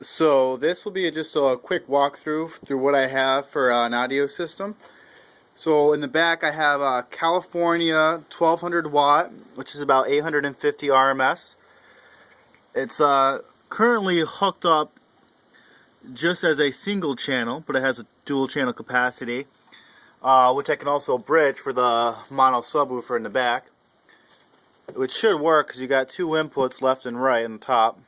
So this will be just a quick walkthrough through what I have for an audio system. So in the back I have a California 1200 watt, which is about 850 RMS. It's currently hooked up just as a single channel, but it has a dual channel capacity, which I can also bridge for the mono subwoofer in the back, which should work because you got two inputs left and right on the top.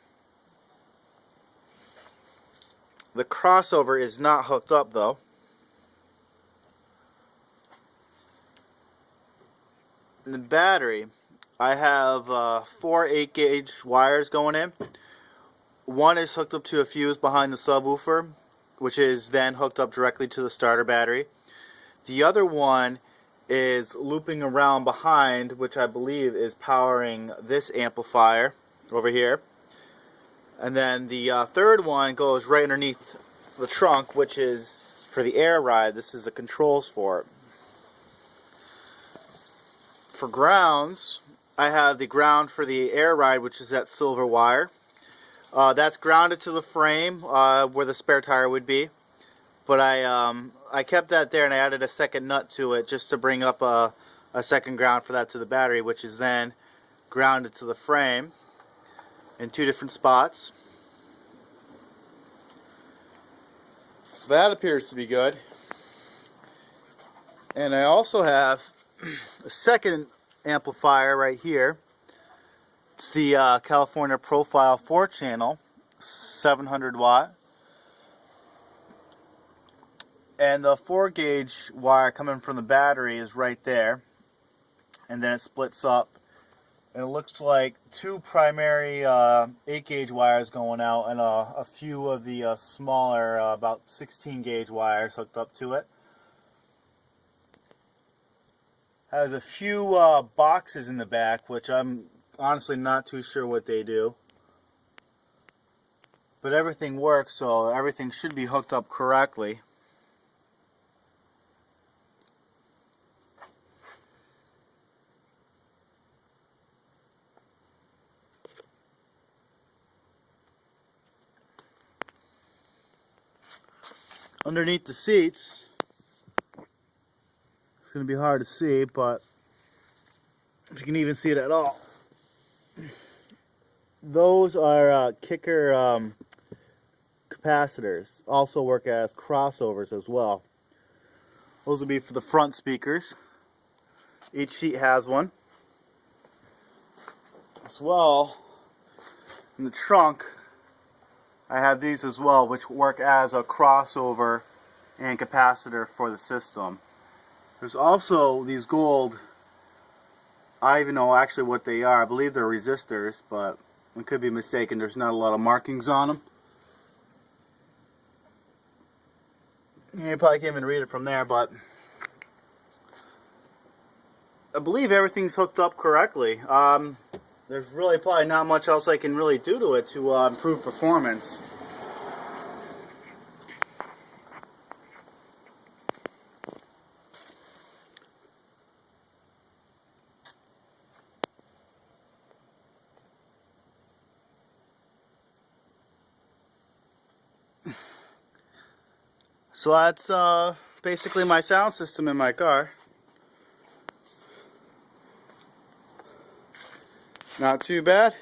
The crossover is not hooked up though. In the battery, I have 4 8-gauge wires going in. One is hooked up to a fuse behind the subwoofer, which is then hooked up directly to the starter battery. The other one is looping around behind, which I believe is powering this amplifier over here. And then the third one goes right underneath the trunk, which is for the air ride. This is the controls for it. For grounds, I have the ground for the air ride, which is that silver wire. That's grounded to the frame where the spare tire would be. But I kept that there and I added a second nut to it just to bring up a second ground for that to the battery, which is then grounded to the frame in 2 different spots. So that appears to be good. And I also have a second amplifier right here. It's the California Profile 4 channel, 700 watt. And the 4-gauge wire coming from the battery is right there. And then it splits up. And it looks like 2 primary 8-gauge wires going out and a few of the smaller, about 16-gauge wires hooked up to it. Has a few boxes in the back, which I'm honestly not too sure what they do. But everything works, so everything should be hooked up correctly. Underneath the seats, it's going to be hard to see, but if you can even see it at all, those are kicker capacitors. Also work as crossovers as well. Those will be for the front speakers. Each seat has one. As well, in the trunk, I have these as well, which work as a crossover and capacitor for the system. There's also these gold, I even know actually what they are. I believe they're resistors, but I could be mistaken. There's not a lot of markings on them. You probably can't even read it from there, but I believe everything's hooked up correctly. There's really probably not much else I can really do to it to improve performance. So that's basically my sound system in my car. Not too bad.